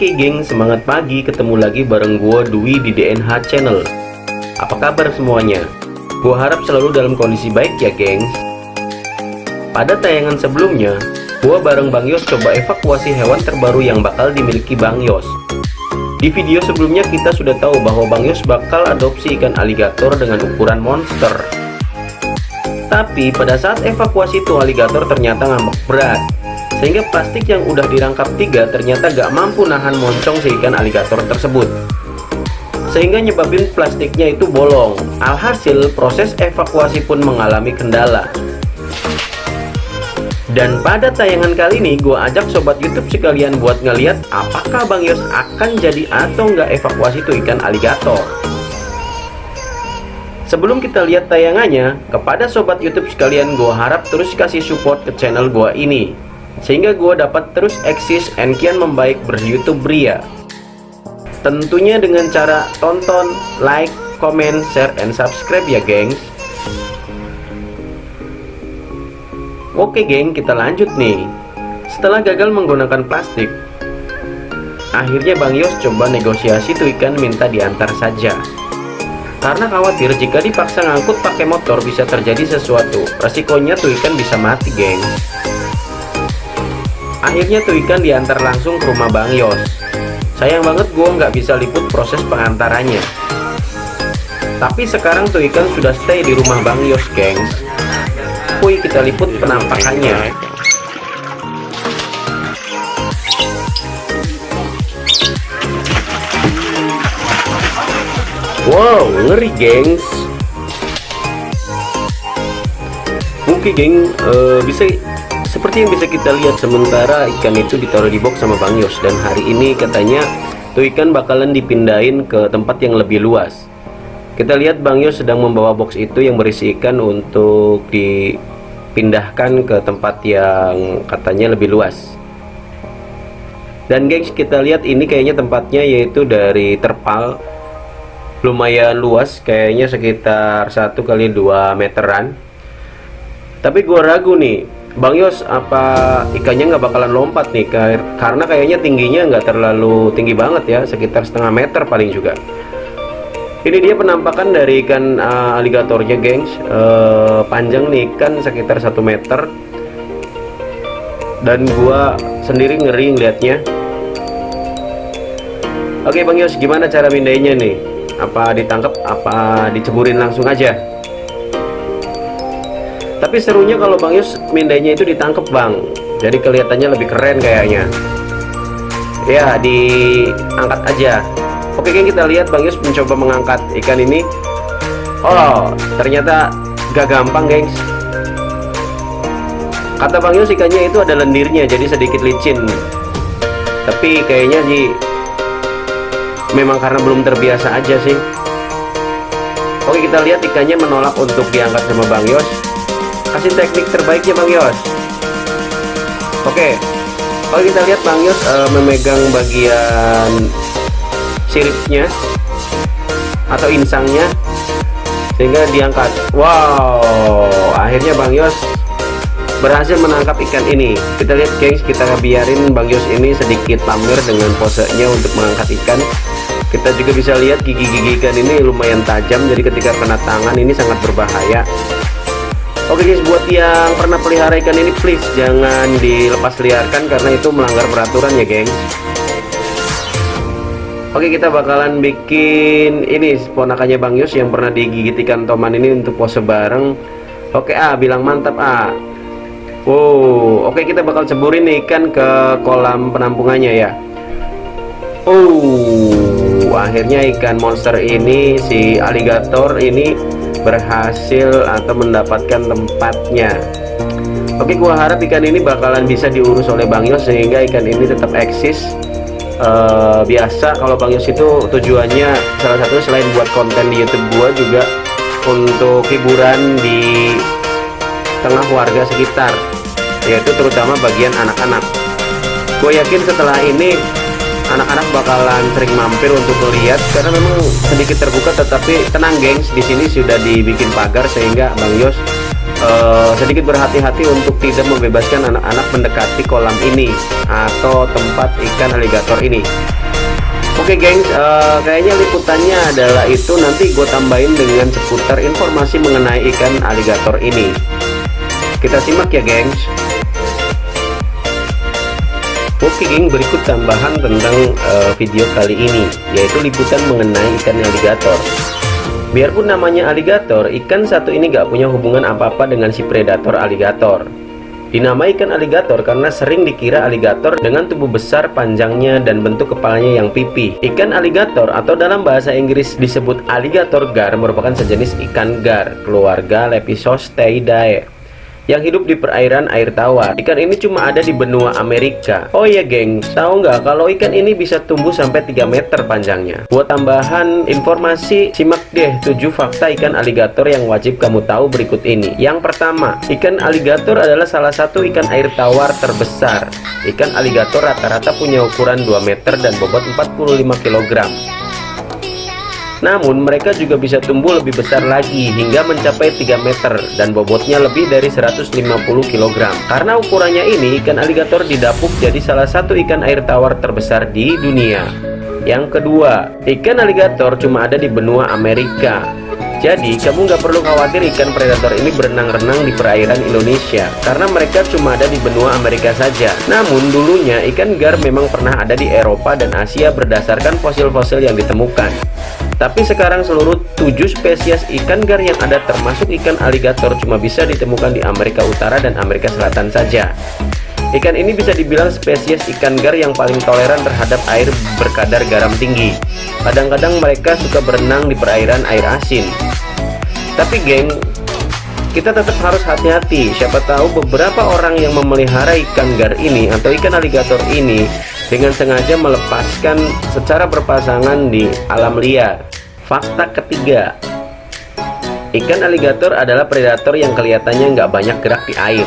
Oke geng, semangat pagi, ketemu lagi bareng gua Dwi di DNH Channel. Apa kabar semuanya? Gua harap selalu dalam kondisi baik ya gengs. Pada tayangan sebelumnya, gua bareng Bang Yos coba evakuasi hewan terbaru yang bakal dimiliki Bang Yos. Di video sebelumnya kita sudah tahu bahwa Bang Yos bakal adopsi ikan aligator dengan ukuran monster. Tapi pada saat evakuasi itu aligator ternyata ngambek berat, sehingga plastik yang udah dirangkap 3 ternyata gak mampu nahan moncong si ikan aligator tersebut, sehingga nyebabin plastiknya itu bolong. Alhasil proses evakuasi pun mengalami kendala. Dan pada tayangan kali ini gue ajak sobat YouTube sekalian buat ngeliat apakah Bang Yos akan jadi atau nggak evakuasi tuh ikan aligator. Sebelum kita lihat tayangannya, kepada sobat YouTube sekalian gue harap terus kasih support ke channel gue ini, sehingga gue dapat terus eksis and kian membaik ber-YouTube Ria. Tentunya dengan cara tonton, like, comment, share, and subscribe ya gengs. Oke geng, kita lanjut nih. Setelah gagal menggunakan plastik, akhirnya Bang Yos coba negosiasi tuh ikan minta diantar saja, karena khawatir jika dipaksa ngangkut pakai motor bisa terjadi sesuatu. Resikonya tuh ikan bisa mati geng. Akhirnya tuh ikan diantar langsung ke rumah Bang Yos. Sayang banget gue nggak bisa liput proses pengantarannya. Tapi sekarang tuh ikan sudah stay di rumah Bang Yos gengs. Wih, kita liput penampakannya. Wow, ngeri gengs. Oke geng, bisa seperti yang bisa kita lihat, sementara ikan itu ditaruh di box sama Bang Yos, dan hari ini katanya tuh ikan bakalan dipindahin ke tempat yang lebih luas. Kita lihat Bang Yos sedang membawa box itu yang berisi ikan untuk dipindahkan ke tempat yang katanya lebih luas. Dan gengs, kita lihat ini kayaknya tempatnya yaitu dari terpal, lumayan luas, kayaknya sekitar 1 kali 2 meteran. Tapi gue ragu nih, Bang Yos apa ikannya nggak bakalan lompat nih, karena kayaknya tingginya nggak terlalu tinggi banget ya, sekitar setengah meter paling juga. Ini dia penampakan dari ikan aligatornya gengs. Panjang nih ikan sekitar 1 meter, dan gua sendiri ngeri ngeliatnya. Oke Bang Yos, gimana cara mindahinnya nih? Apa ditangkap, apa diceburin langsung aja? Tapi serunya kalau Bang Yos mindainya itu ditangkap bang, jadi kelihatannya lebih keren kayaknya. Ya, diangkat aja. Oke geng, kita lihat Bang Yos mencoba mengangkat ikan ini. Oh, ternyata gak gampang gengs. Kata Bang Yos ikannya itu ada lendirnya, jadi sedikit licin. Tapi kayaknya sih memang karena belum terbiasa aja sih. Oke, kita lihat ikannya menolak untuk diangkat sama Bang Yos. Kasih teknik terbaiknya Bang Yos. Oke, kita lihat Bang Yos memegang bagian siripnya atau insangnya sehingga diangkat. Wow, akhirnya Bang Yos berhasil menangkap ikan ini. Kita lihat gengs, kita biarin Bang Yos ini sedikit pamer dengan posenya untuk mengangkat ikan. Kita juga bisa lihat gigi-gigi ikan ini lumayan tajam, jadi ketika kena tangan ini sangat berbahaya. Oke guys, buat yang pernah pelihara ikan ini please jangan dilepas liarkan, karena itu melanggar peraturan ya geng. Oke, kita bakalan bikin ini ponakannya Bang Yos yang pernah digigit ikan toman ini untuk pose bareng. Oke, bilang mantap Wow, oke, kita bakal ceburin ikan ke kolam penampungannya ya. Akhirnya ikan monster ini, si aligator ini berhasil atau mendapatkan tempatnya. Oke, gua harap ikan ini bakalan bisa diurus oleh Bang Yos sehingga ikan ini tetap eksis. Biasa kalau Bang Yos itu tujuannya salah satu selain buat konten di YouTube gua, juga untuk hiburan di tengah warga sekitar, yaitu terutama bagian anak-anak. Gue yakin setelah ini anak-anak bakalan sering mampir untuk melihat, karena memang sedikit terbuka, tetapi tenang gengs, di sini sudah dibikin pagar sehingga Bang Yos sedikit berhati-hati untuk tidak membebaskan anak-anak mendekati kolam ini atau tempat ikan aligator ini. Oke gengs, kayaknya liputannya adalah itu. Nanti gue tambahin dengan seputar informasi mengenai ikan aligator ini. Kita simak ya gengs. Oke geng, berikut tambahan tentang video kali ini, yaitu liputan mengenai ikan aligator. Biarpun namanya aligator, ikan satu ini gak punya hubungan apa-apa dengan si predator aligator. Dinamai ikan aligator karena sering dikira aligator dengan tubuh besar, panjangnya, dan bentuk kepalanya yang pipih. Ikan aligator atau dalam bahasa Inggris disebut alligator gar merupakan sejenis ikan gar, keluarga Lepidosteidae, yang hidup di perairan air tawar. Ikan ini cuma ada di benua Amerika. Oh ya geng, tahu nggak kalau ikan ini bisa tumbuh sampai 3 meter panjangnya? Buat tambahan informasi, simak deh 7 fakta ikan aligator yang wajib kamu tahu berikut ini. Yang pertama, ikan aligator adalah salah satu ikan air tawar terbesar. Ikan aligator rata-rata punya ukuran 2 meter dan bobot 45 kg. Namun mereka juga bisa tumbuh lebih besar lagi hingga mencapai 3 meter dan bobotnya lebih dari 150 kg. Karena ukurannya ini, ikan aligator didapuk jadi salah satu ikan air tawar terbesar di dunia. Yang kedua, ikan aligator cuma ada di benua Amerika. Jadi kamu nggak perlu khawatir ikan predator ini berenang-renang di perairan Indonesia, karena mereka cuma ada di benua Amerika saja. Namun dulunya ikan gar memang pernah ada di Eropa dan Asia berdasarkan fosil-fosil yang ditemukan. Tapi sekarang seluruh 7 spesies ikan gar yang ada termasuk ikan aligator cuma bisa ditemukan di Amerika Utara dan Amerika Selatan saja. Ikan ini bisa dibilang spesies ikan gar yang paling toleran terhadap air berkadar garam tinggi. Kadang-kadang mereka suka berenang di perairan air asin. Tapi geng, kita tetap harus hati-hati. Siapa tahu beberapa orang yang memelihara ikan gar ini atau ikan aligator ini dengan sengaja melepaskan secara berpasangan di alam liar. Fakta ketiga, ikan aligator adalah predator yang kelihatannya nggak banyak gerak di air.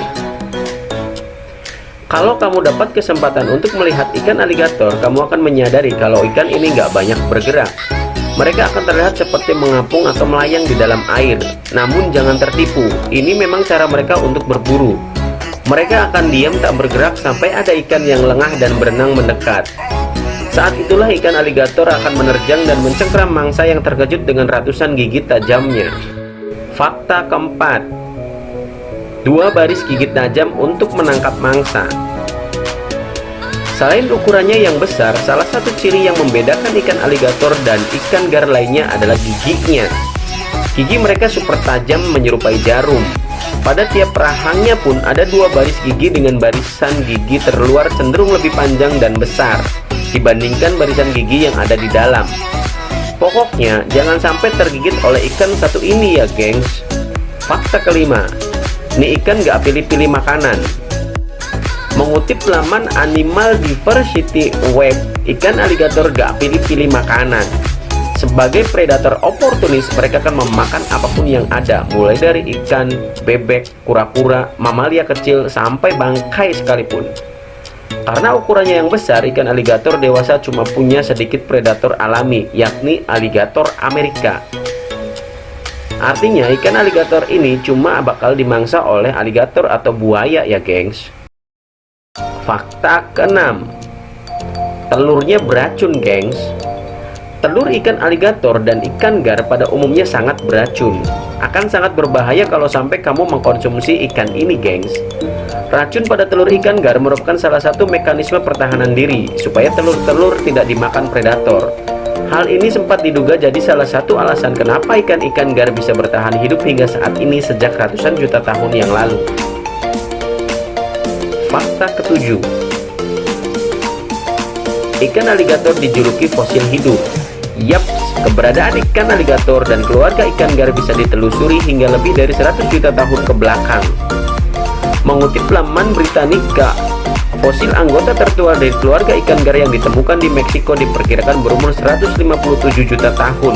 Kalau kamu dapat kesempatan untuk melihat ikan aligator, kamu akan menyadari kalau ikan ini nggak banyak bergerak. Mereka akan terlihat seperti mengapung atau melayang di dalam air. Namun jangan tertipu, ini memang cara mereka untuk berburu. Mereka akan diam tak bergerak sampai ada ikan yang lengah dan berenang mendekat. Saat itulah ikan aligator akan menerjang dan mencengkram mangsa yang terkejut dengan ratusan gigi tajamnya. Fakta keempat, 2 baris gigit tajam untuk menangkap mangsa. Selain ukurannya yang besar, salah satu ciri yang membedakan ikan aligator dan ikan gar lainnya adalah giginya. Gigi mereka super tajam menyerupai jarum. Pada tiap rahangnya pun ada 2 baris gigi dengan barisan gigi terluar cenderung lebih panjang dan besar dibandingkan barisan gigi yang ada di dalam. Pokoknya jangan sampai tergigit oleh ikan satu ini ya gengs. Fakta kelima, ini ikan gak pilih-pilih makanan. Mengutip laman Animal Diversity Web, ikan aligator gak pilih-pilih makanan. Sebagai predator oportunis, mereka akan memakan apapun yang ada, mulai dari ikan, bebek, kura-kura, mamalia kecil, sampai bangkai sekalipun. Karena ukurannya yang besar, ikan aligator dewasa cuma punya sedikit predator alami, yakni aligator Amerika. Artinya ikan aligator ini cuma bakal dimangsa oleh aligator atau buaya ya gengs. Fakta keenam, telurnya beracun gengs. Telur ikan aligator dan ikan gar pada umumnya sangat beracun. Akan sangat berbahaya kalau sampai kamu mengkonsumsi ikan ini gengs. Racun pada telur ikan gar merupakan salah satu mekanisme pertahanan diri supaya telur-telur tidak dimakan predator. Hal ini sempat diduga jadi salah satu alasan kenapa ikan-ikan gar bisa bertahan hidup hingga saat ini sejak ratusan juta tahun yang lalu. Fakta ketujuh, ikan aligator dijuluki fosil hidup. Yaps, keberadaan ikan aligator dan keluarga ikan gar bisa ditelusuri hingga lebih dari 100 juta tahun ke belakang. Mengutip laman Britannica, fosil anggota tertua dari keluarga ikan gar yang ditemukan di Meksiko diperkirakan berumur 157 juta tahun,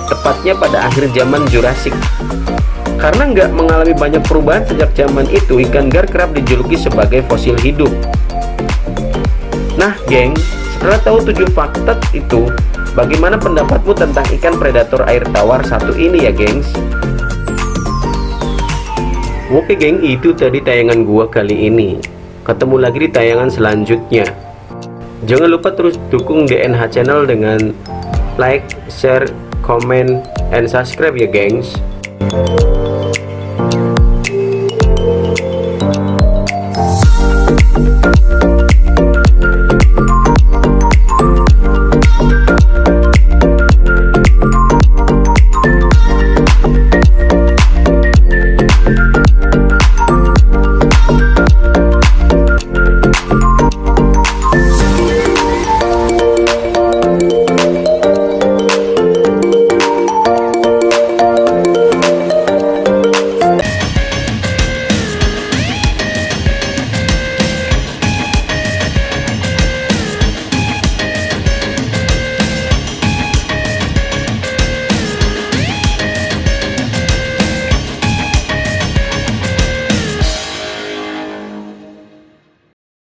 tepatnya pada akhir zaman Jurassic. Karena nggak mengalami banyak perubahan sejak zaman itu, ikan gar kerap dijuluki sebagai fosil hidup. Nah geng, setelah tahu 7 fakta itu, bagaimana pendapatmu tentang ikan predator air tawar satu ini ya gengs? Oke geng, itu tadi tayangan gua kali ini. Ketemu lagi di tayangan selanjutnya. Jangan lupa terus dukung DNH Channel dengan like, share, comment, and subscribe ya gengs.